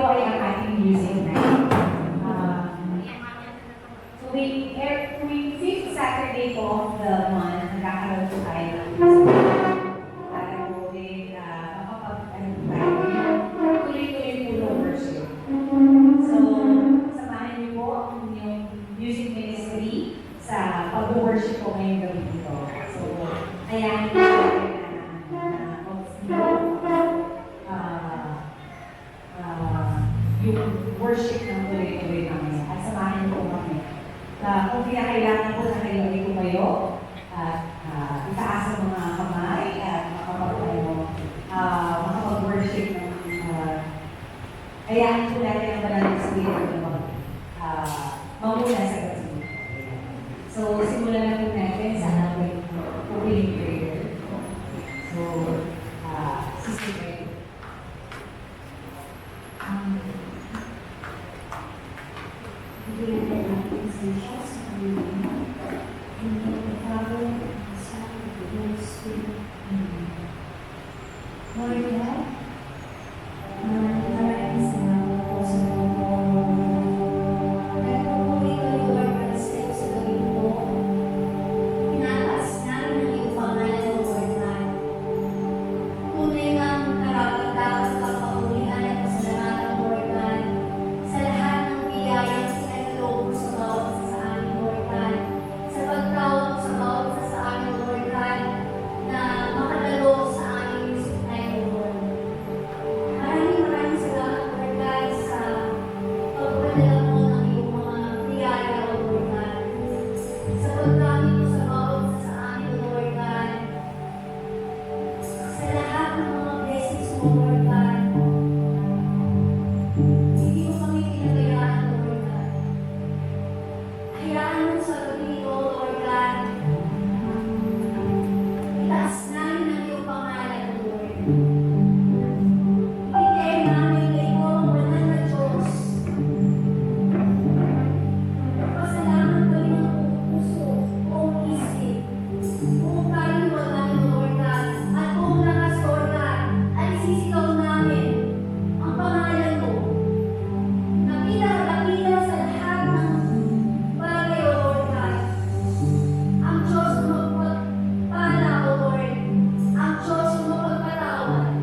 ay ang ating music night. Tuwing 5th Saturday po of the month, nagkakaroon po tayo ng music night. Para po din tuloy-tuloy po ng worship. So, samahan niyo po ang inyong music ministry sa pag-worship po ngayong gabi dito. So, ayan po yung worship ng tuloy-tuloy namin. At samahan niyo po kami. Kung kinakailangan po na kayo ay tumayo, at itaas ang mga kamay at makapag-worship ng hayaan po natin ang banal na spirito na mamuna sa gabi. So, simulan na po natin sa ating opening prayer. So, Sister Mary. Bigyan natin sa Diyos ang hindi Father, Son, and Holy Spirit. Lord God, maraming salamat po sa mga kahit po ikaw, Lord, para sa gabi po, pinataas namin ang iyong pangalan, Lord God. Tunay ngang karapat-dapat kapagulian at pasalamatan, Lord God, sa lahat ng biyaya sa bawat isa sa amin, Lord God, sa pagtawag sa bawat isa sa amin, Lord God, na makadalo sa aming music night, Lord. Maraming salamat, Lord God, sa pagpadala mo ng iyong mga biyaya, Lord God. Sa pagdami mo sa bawat isa sa amin, Lord God. Sa lahat ng mga blessings mo, Lord God. Hindi mo kami pinabayaan, Lord God. Hayaan mo sa gabi ito, Lord God. Itaas namin ang iyong pangalan, Lord. Ibigay namin na ikaw ang banal na Diyos. Pasalamat kami ng buong puso, buong isip, buong kaluluwa, Lord God, at buong lakas, Lord God, at isisigaw namin ang pangalan mo. Nakita sa lahat ng bagay, O Lord God. Ang Diyos na magpagpala, O Lord. Ang Diyos na magpatawad.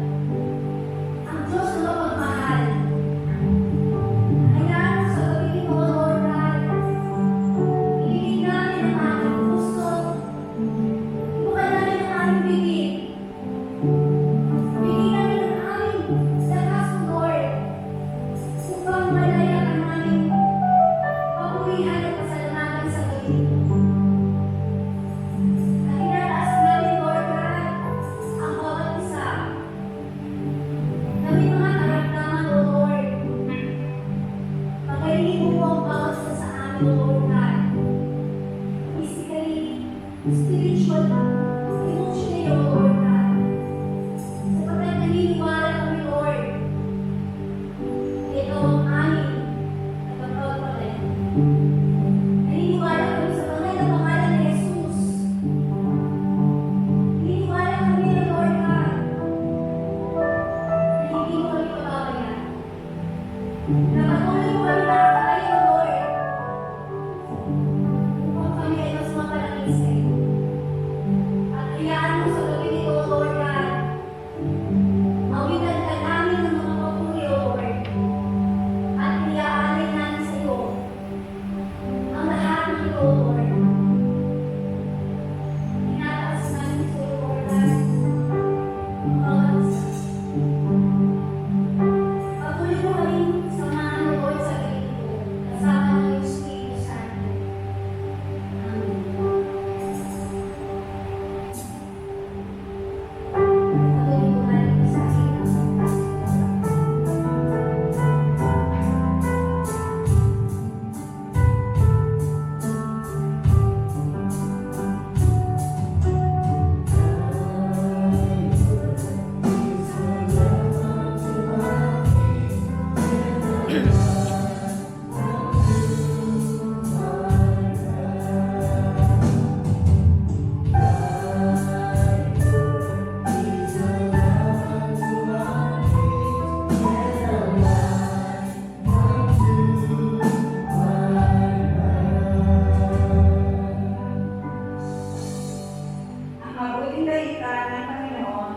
mabuting balita ng Panginoon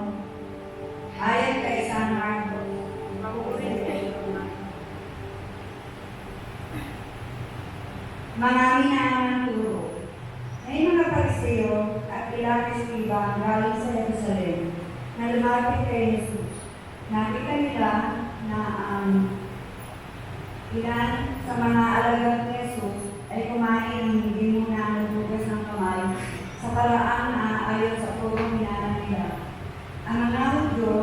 ayon kay San Marcos. Mabuting balita. Mga minamahal turo, may mga Pariseo at ilang eskriba galing sa Jerusalem na lumapit kay Jesus. Nakita nila na ilan sa mga alagad ni Jesus ay kumain ng hindi muna naghugas ng kamay sa paraang naaayon sa turong minana nila. Ang mga Hudyo,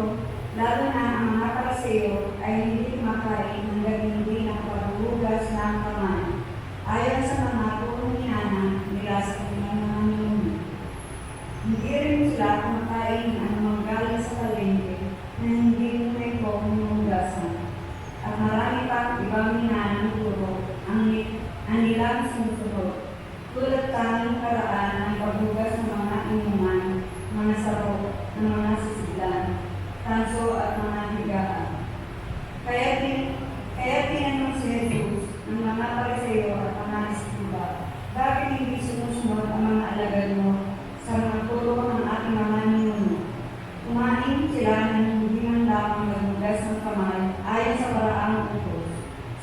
lalo na ang mga Pariseo, ay hindi kumakain hanggang hindi nakapaghugas ng kamay ayon sa mga turong minana nila sa kanilang mga ninuno. Hindi rin sila kumakain ng anumang galing sa palengke na hindi may panghugasan. At marami pang ibang minanang turo ang nilang sinusunod, tulad tanging paraan ng paghugas ng mga inuman, mga saro, ng mga sisidlan, tanso at mga higaan. Kaya tinanong si Jesus ng mga Pariseo at mga eskriba, bakit hindi sumusunod ang mga alagad mo sa mga turo ng ating mga ninuno? Kumain sila ng hindi man lamang naghugas ng kamay ayon sa paraang utos.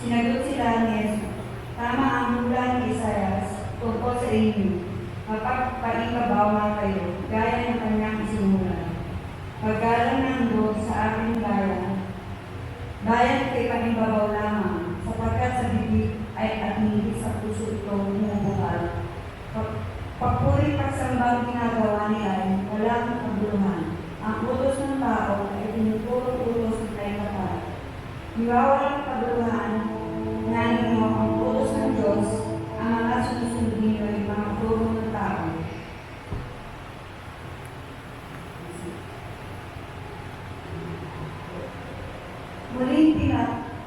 Sinagot sila ni Jesus, tama ang hula ni Isaias tungkol sa inyo. Mapagpaibabaw nga kayo, gaya ng kanyang isinulat. Paggalang ng Diyos sa ating bayan kay panibabaw lamang, sapagkat sa bibig ay at hindi sa puso ito bumubukal. Papuri pagsambang ginagawa nila ay walang kabuluhan. Ang utos ng tao ay tinuturo utos ng kayapatan. Iwawalang kabuluhan na ninyo ang utos ng Diyos, ang mga susunod ninyo ay mga turo ng tao. Muling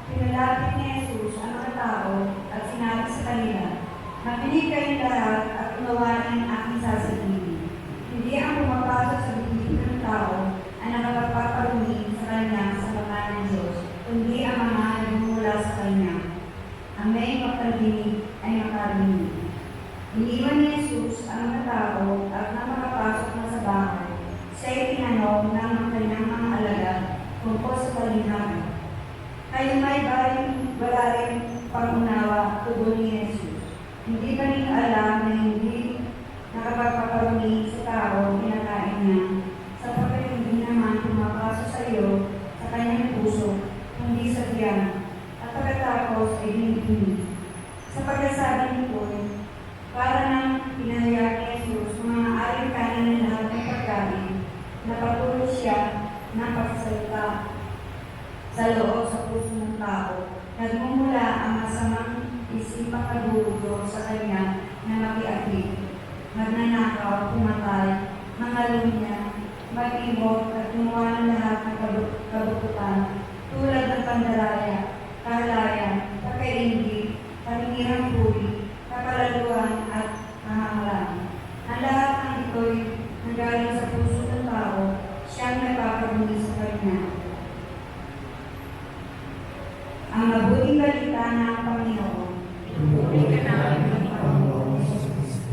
pinalapit ni Jesus ang mga tao at sinabi sa kanila, makinig kayong lahat at unawain ang aking sasabihin. Hindi ang pumapasok sa bibig ng tao ang nakapagpaparumi sa kanya sa pangalan ng Diyos, kundi ang mga nagmumula sa kanya. Ang may makarinig ay makarinig. Iniwan ni Jesus ang mga tao at nang makapasok na sa bahay, siya'y tinanong ng kanyang mga alagad tungkol sa palinhagan. Kayo may wala rin pangunawa, tugon ni Jesus. Hindi ba ninyo alam na hindi nakapagpaparumi sa tao kinakain niya, sapagkat hindi naman pumapasok sa iyo sa kanyang puso, kundi sa tiyan, at pagkatapos ay dinigdinig. Sa pagkasabi nito, para nang pinahayag ni Jesus kung mga aring kanin ng lahat ng pagkain, napatuloy siya ng pagsasalita sa loob sa puso ng tao. Nagmumula ang masamang isipang kadugo sa kanya na makiagig, magnanakaw, pumatay, mangalunya, mag-ibog at gumawa ng lahat ng kabututan, tulad ng pandaraya, kahalayan, pagkainggi, paninirang puri, kapalaluan at kahangalan. Ang lahat ng ito'y nanggaling sa puso ng tao, siyang nagpaparumi sa kanya. Ang mabuting balita ng Panginoon. Purihin ka namin, Panginoon Hesus Kristo.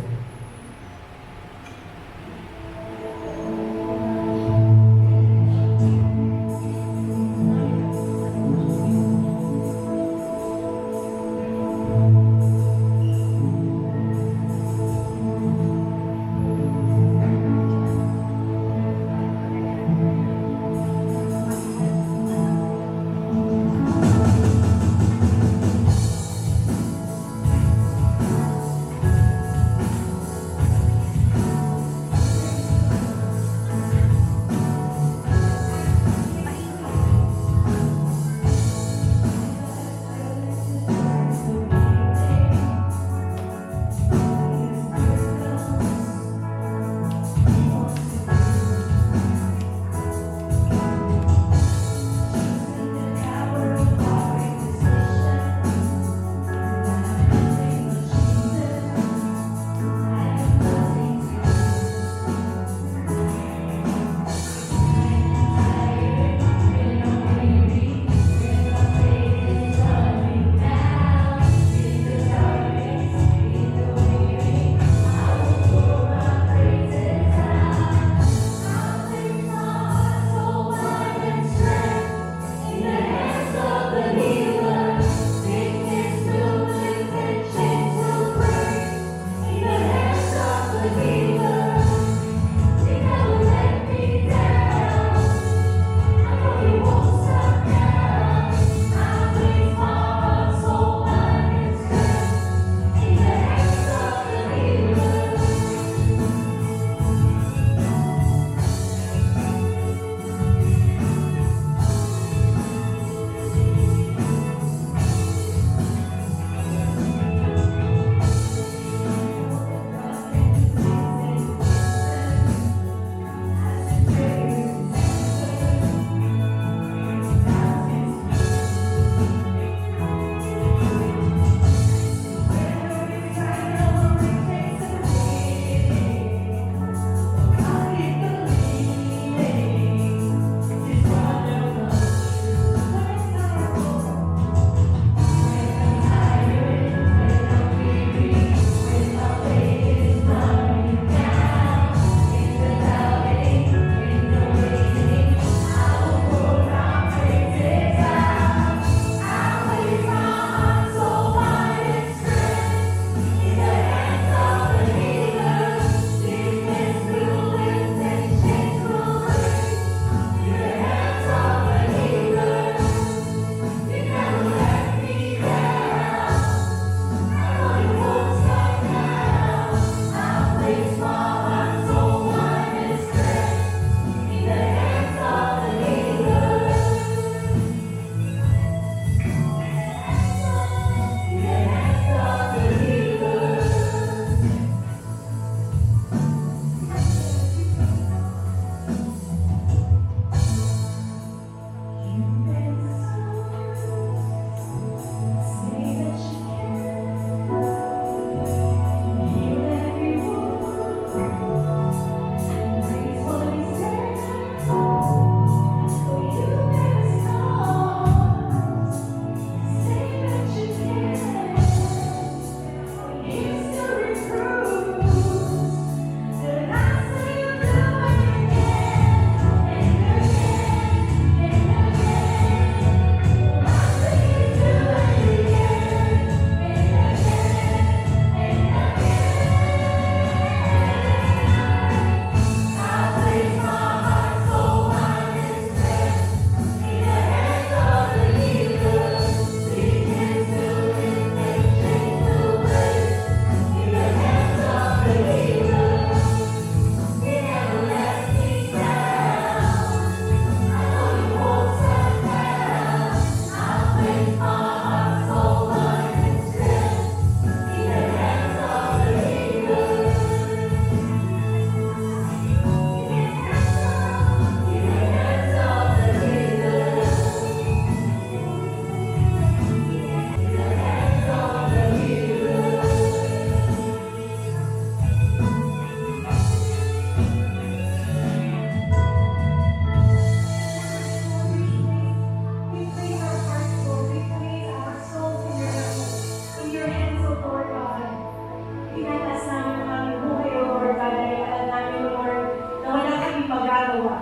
awa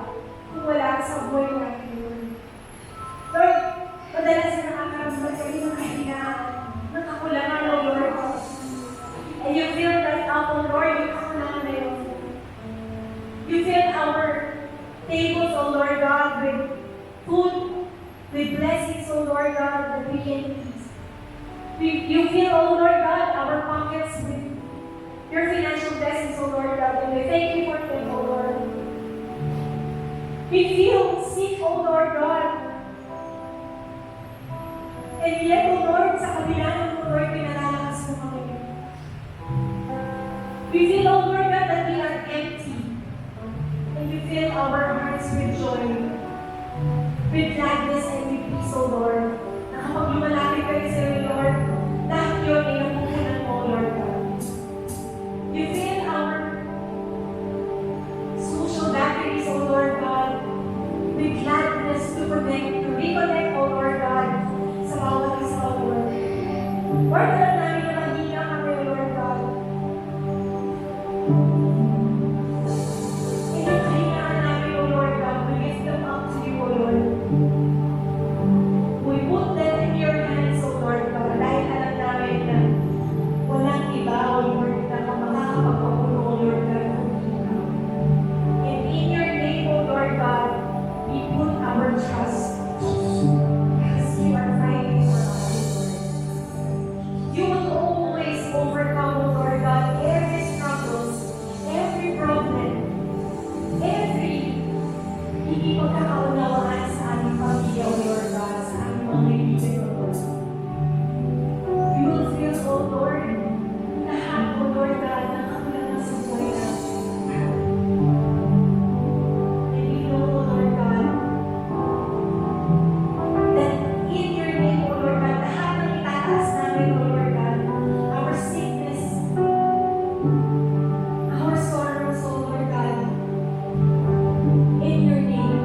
kung wala ka sa buhay natin, Lord. Lord, madalas na nakakaramdam kami ng kahinaan, ng kakulangan, O Lord. And you fill that up, O Lord, yung kakulangan na yun. You fill our tables, O Lord God, with food, with blessings, O Lord God, that we can eat. You fill, O Lord God, our pockets with your financial blessings, O Lord God, and we thank you for them, O Lord. We feel sick, O Lord God. And yet, O Lord, sa kabila ng O Lord, pinalalakas mo kami. We feel, O Lord God, that we are empty. And you fill our hearts with joy, with gladness, and with peace, O Lord. Na kapag lumalapit kayo sa iyo, Lord, lahat yun ay napupunan mo, O Lord God. You fill our social batteries, O Lord God, with gladness to reconnect, O Lord God, sa bawat isa, O Lord. Lord, alam namin na mahina kami, O Lord God. And yung kahinaan namin, O Lord God, we lift them up to you, O Lord. We put them in your hands, O Lord God, dahil alam namin na walang iba, O Lord, na makakapagpapuno, O Lord God, kundi ikaw. And in your name, O Lord God, we put our trust because you are fighting for us, Lord. You will always overcome, O Lord God, every struggles, every problem, every hindi pagkakaunawaan sa aming pamilya, O Lord God, sa aming mga kaibigan, O Lord. You will feel, O Lord, lahat, O Lord God, ng kakulangan sa buhay namin. And we know, O Lord God, that in your name, O Lord God, lahat ng itataas namin, O Lord God, our sickness, our sorrows, O Lord God, in your name,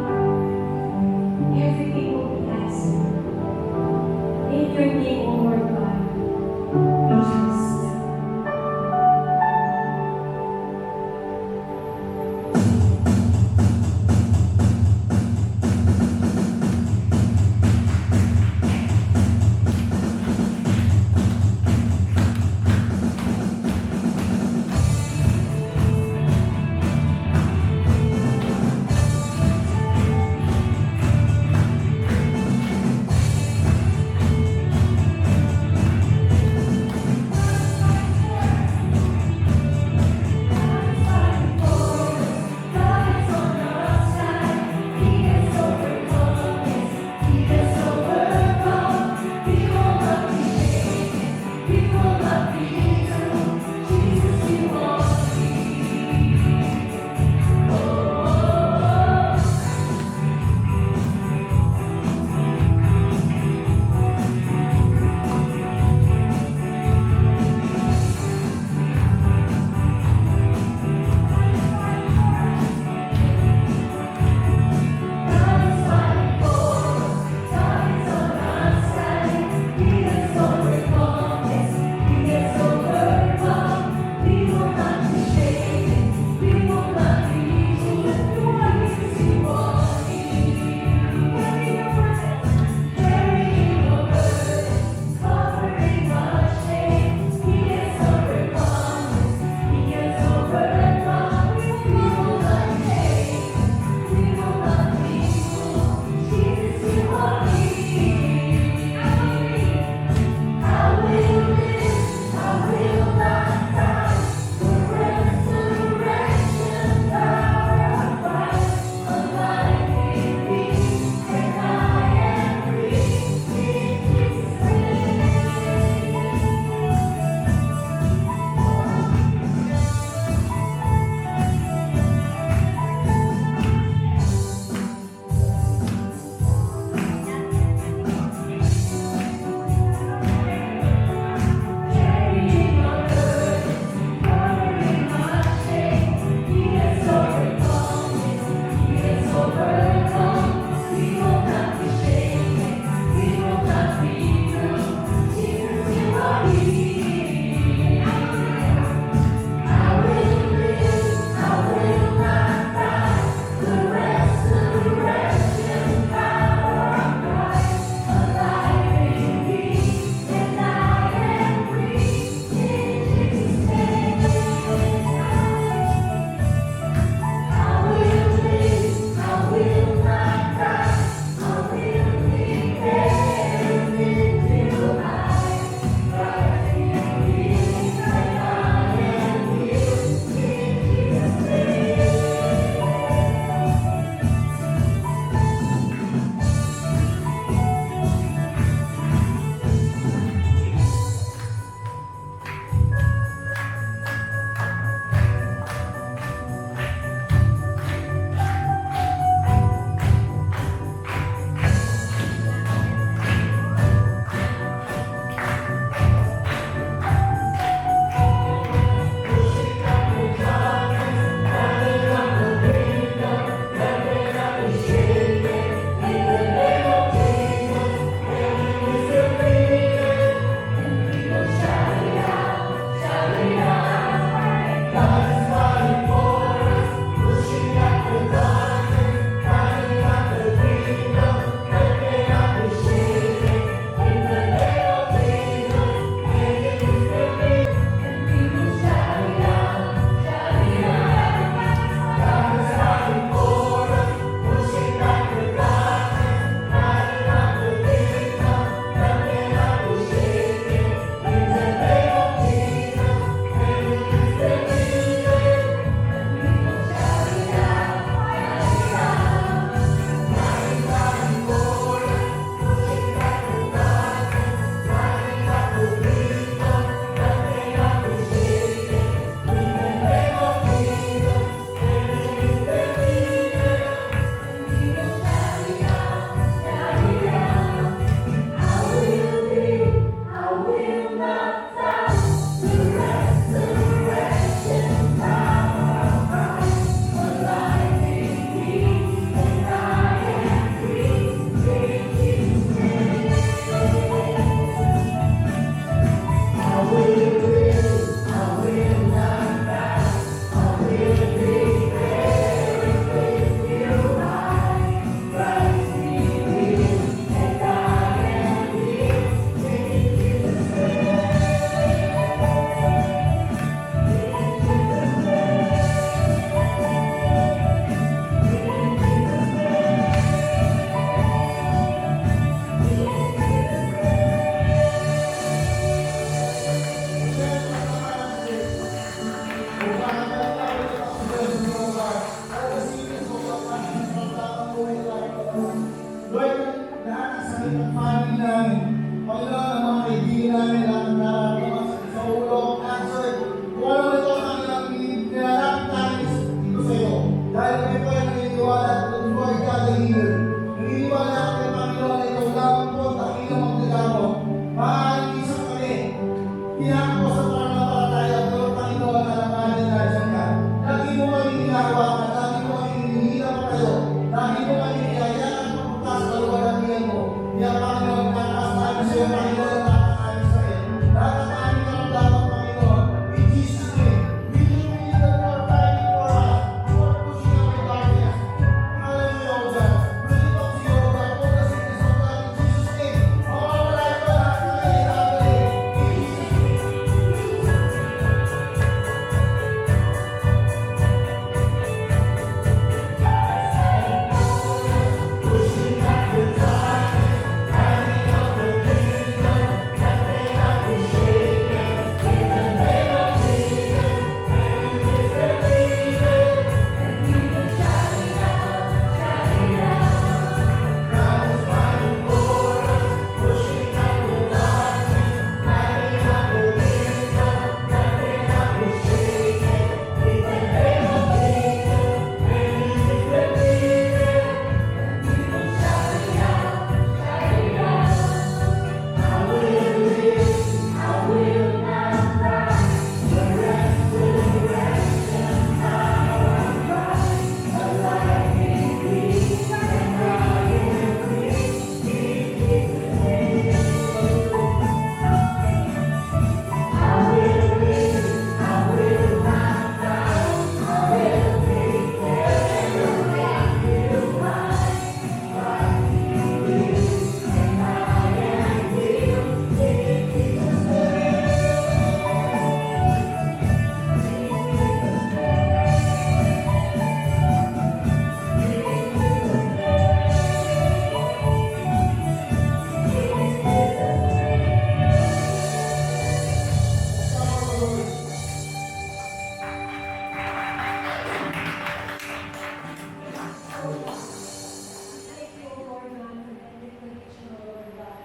Thank you, Lord God, for that declaration, Lord God.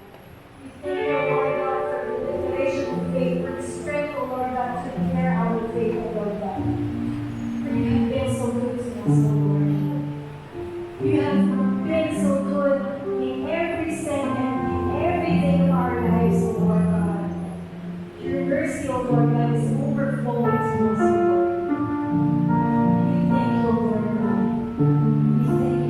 We thank you, Lord God, for the declaration of faith, for the strength, O Lord God, to declare our faith, O Lord God. For you have been so good to us, O Lord. You have been so good in every second, in every day of our lives, O Lord God. Your mercy, O Lord God, is overflowing to us, O Lord. We thank you, Lord God. We thank you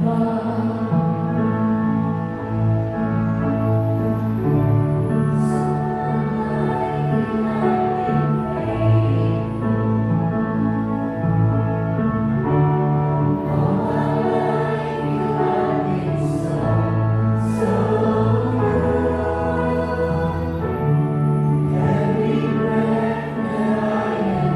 Every breath that I am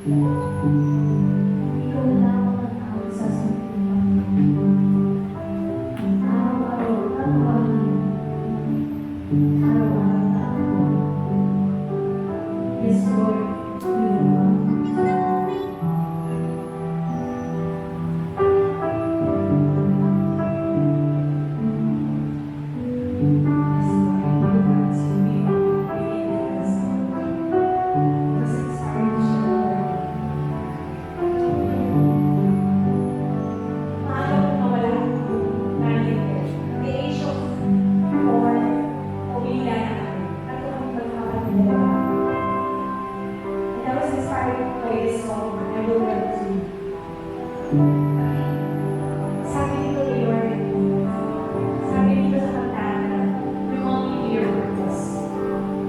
Ikaw lang ang tawag sa simpulan. Araw-araw tatawagin. Araw-araw tatawagin. Yes, Lord. Maaga ko nawala namin the age of 4, umila na kami. Ako ang magkakapit na. And I was inspired by this song, I Will Love You. Sabi dito ni Lord, sabi dito sa kantata, you call me to your purpose.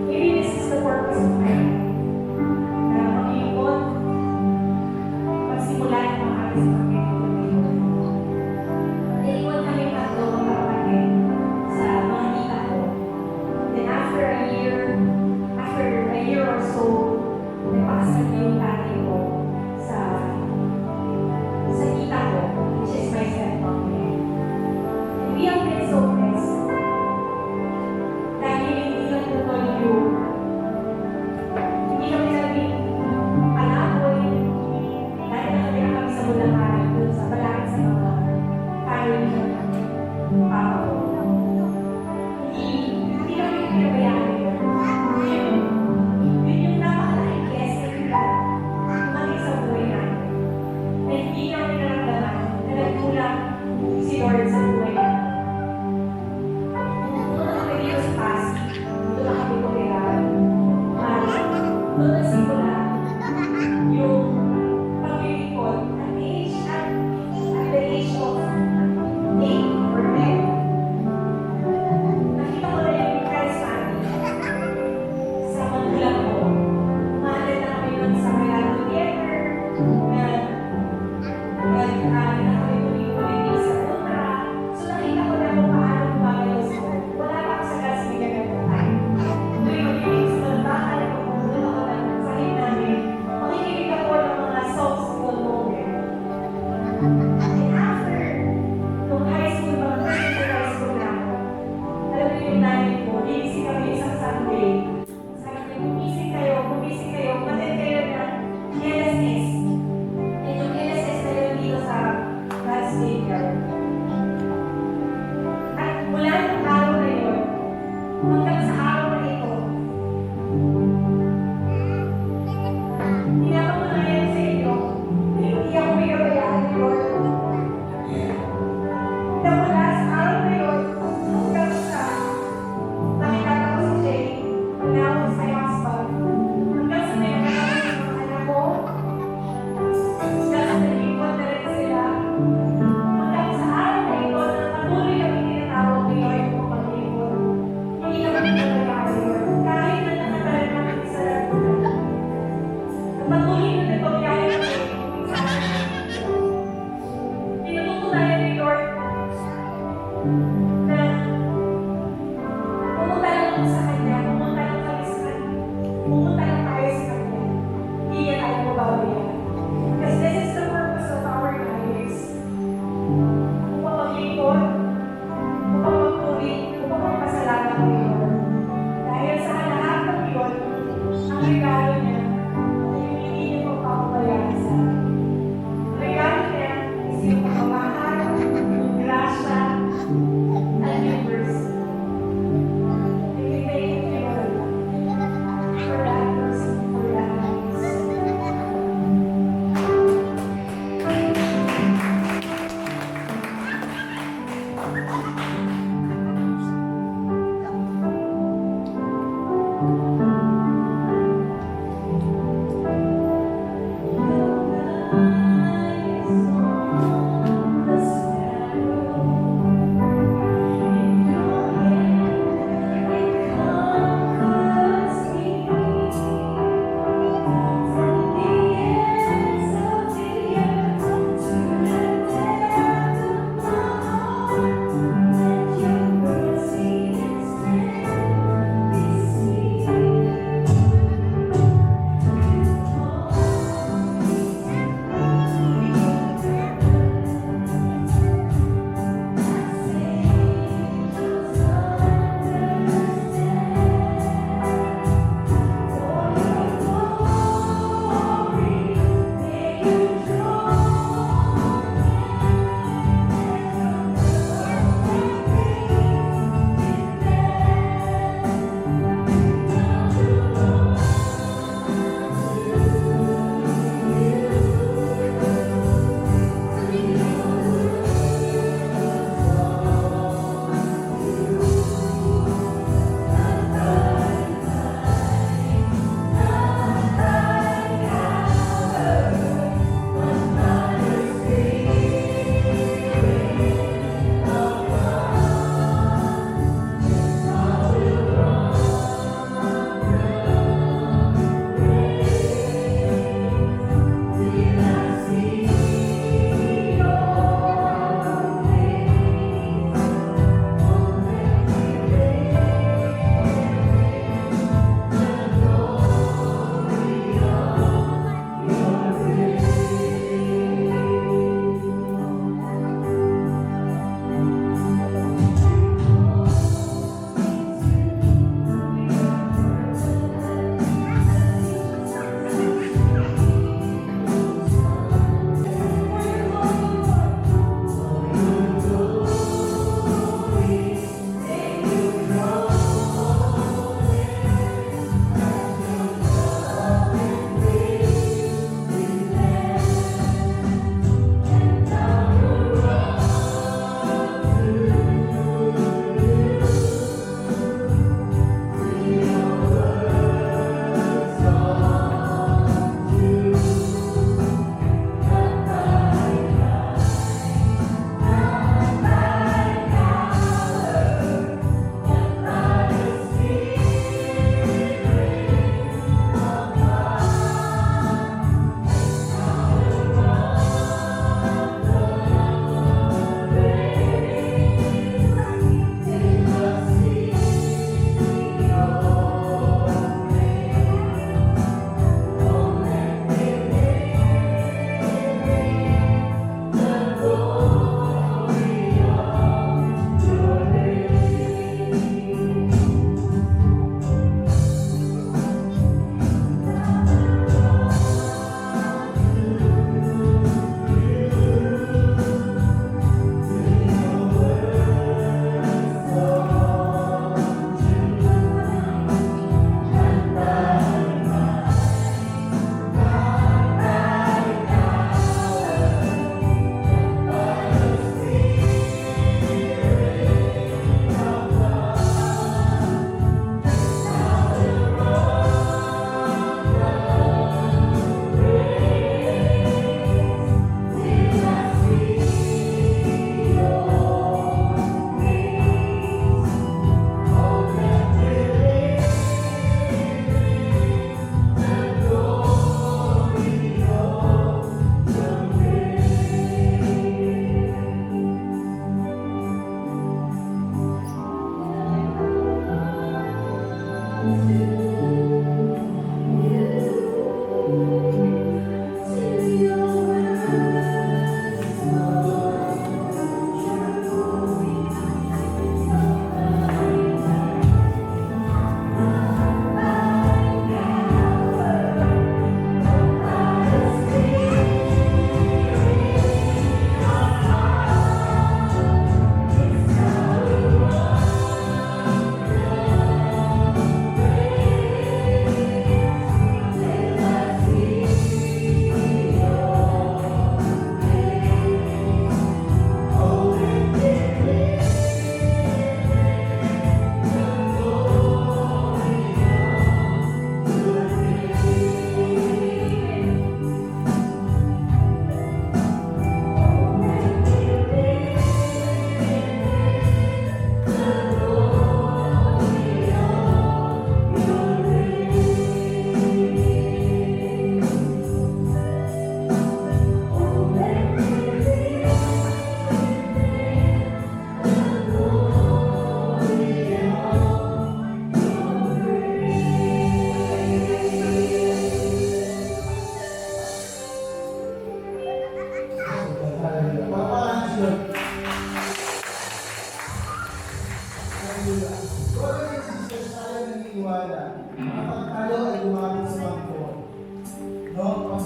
Maybe this is the purpose of my life. Na mag-iipon, pagsimulan ang mga alas ng Panginoon. Naiwan kami tatlo mga kapatid sa mga tita ko. Then after a year or so, nagpakasal yung tatay ko sa tita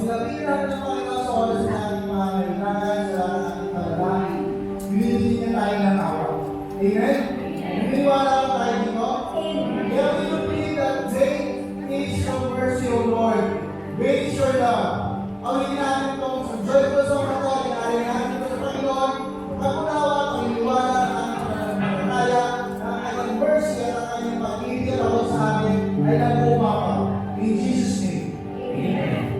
Lapitin natin ang Panginoon sa oras na ating mga kailangan, sa ating panalangin. Binibigyan niya tayo ng awa. Amen? Naniniwala ba tayo dito? Kaya we will believe that great is your mercy, O Lord. Great is your love. Awin natin itong joyful song na ito. Inarin natin ito sa Panginoon. Pag-unawa, pag-iniwala ang ating pananampalataya, ang kanyang mercy at ang kanyang pag-ibig at ako sa amin ay nag-umapaw. In Jesus' name. Amen.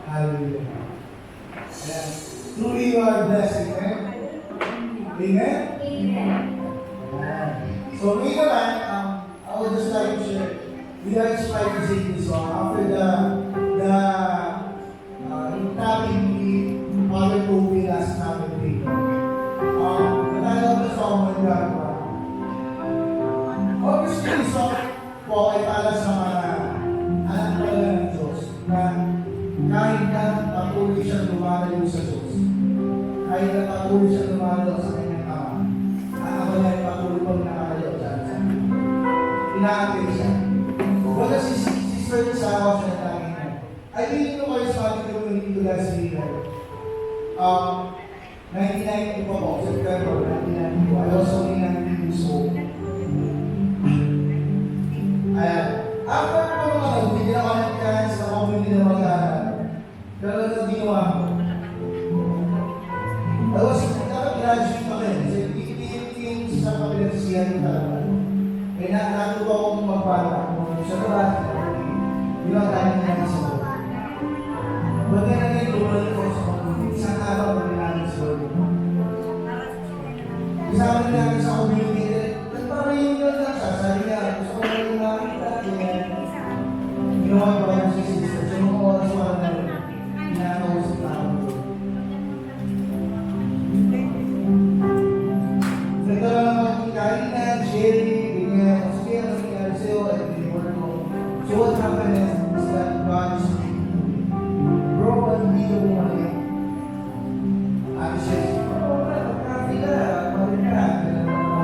Hallelujah. Ayan. Truly you are blessed. Amen? Amen? Amen. Ayan. So ngayon naman, I would just like to share, we are inspired to sing this song after the tapping the Father Kobe last namin week. The title of the song when God brought. Obviously, yung song po ay para sa mga anak talaga ng Diyos na kahit na patuloy siyang lumalayo sa Diyos, kahit na patuloy siyang lumalayo sa kanyang ama, ang ama niya ay patuloy pang nakalayo dyan sa kanya. Inaakit siya. Wala si Sister sa ako siya na I believe no charismatic community to God's leader. 1992 po, September 1992. I was only 19 years old. Ayan. After po naman, hindi na ako nagkain sa community na mag-aaral. Pero ano ginawa ko? I was graduate pa rin. So, ipitin sa kapinagsisihan ko talaga. Eh, natuto akong magpala. Sa klase, yun ang dahil na sa ko. Pagka naging lumal ko sa community, isang araw na namin sa loob. Isama na namin sa community, nagpa-reunion lang siya. Sabi niya, gusto ko na yung makita. Ginawa ko kayo si sister. So, nung oras ko na rin, pinakausap na ako. Nagkaroon ng kainan, sharing, ganyan. Sige, ano nangyari sa'yo? At pinipon ko. So what happened is that God is speaking to me. Bro, hindi ko bumalik. At siya, wala, magkapi ka, balik ka. Ganun ako.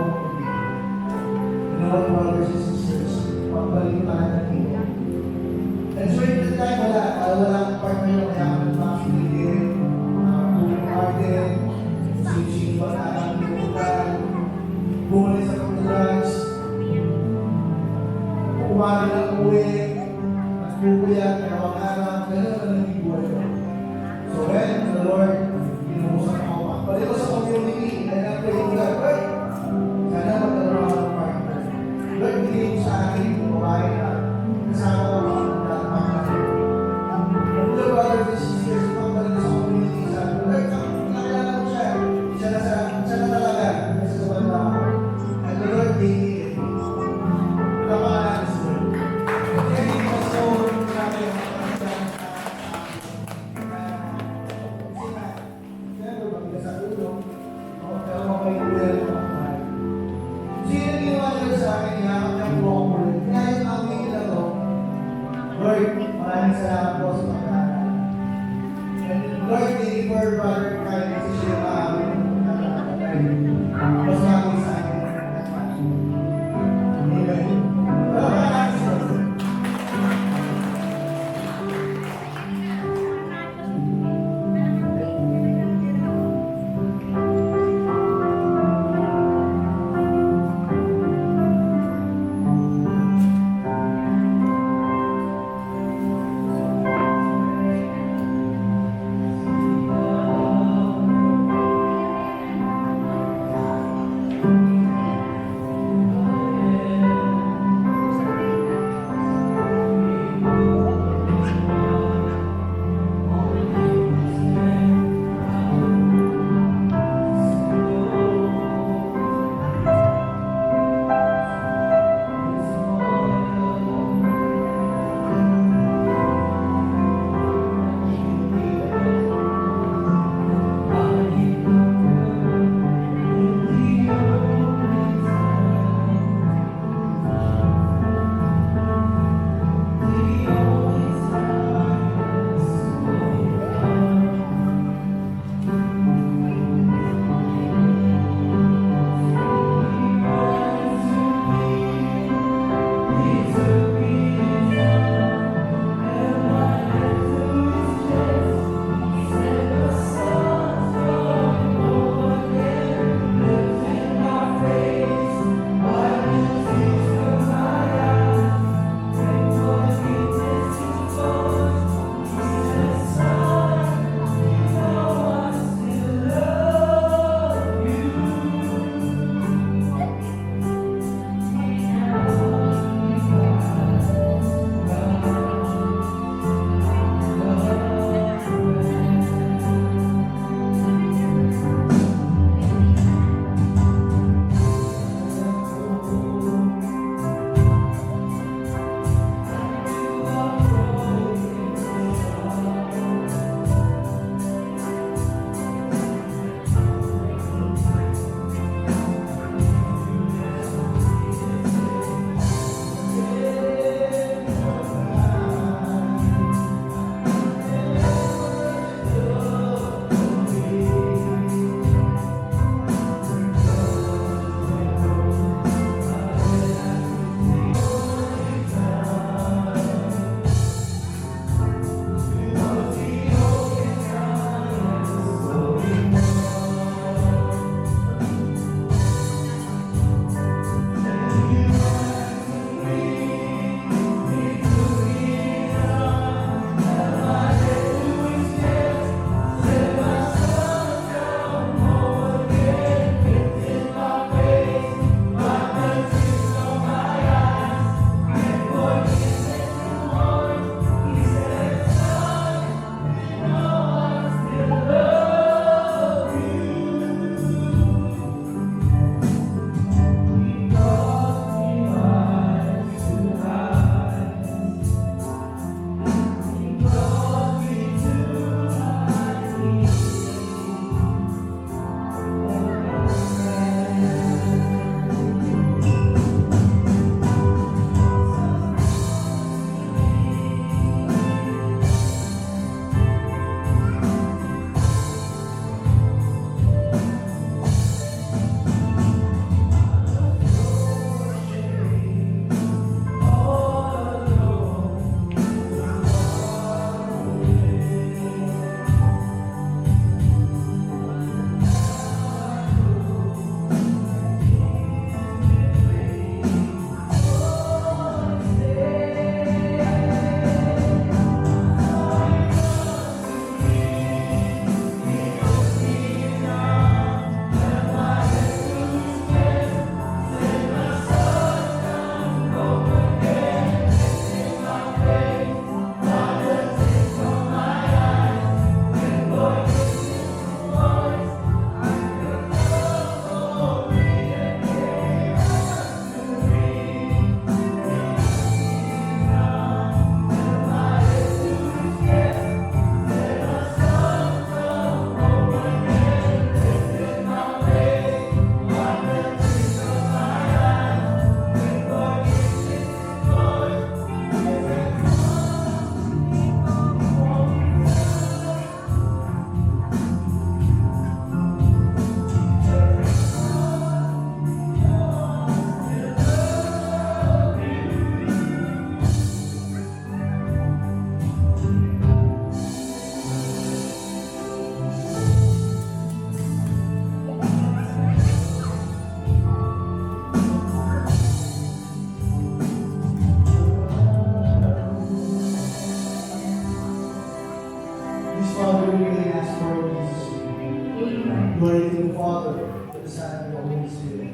Glory to the Father, to the Son, and to the Holy Spirit.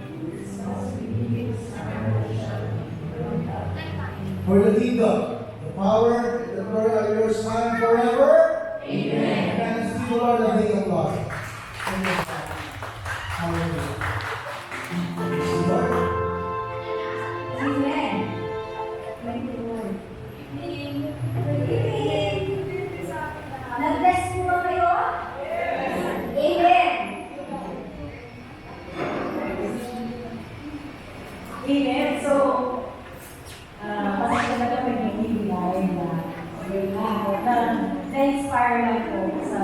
For the kingdom, the power, and the glory are yours now and forever. Amen. Thanks be to the Lord, the King of God. Amen. Hallelujah. Praise the Lord. Amen. Thank you, Lord. Nag-bless po ba kayo? Amen. Amen. So, pasensya na kami nagbibigay na na-inspire lang po sa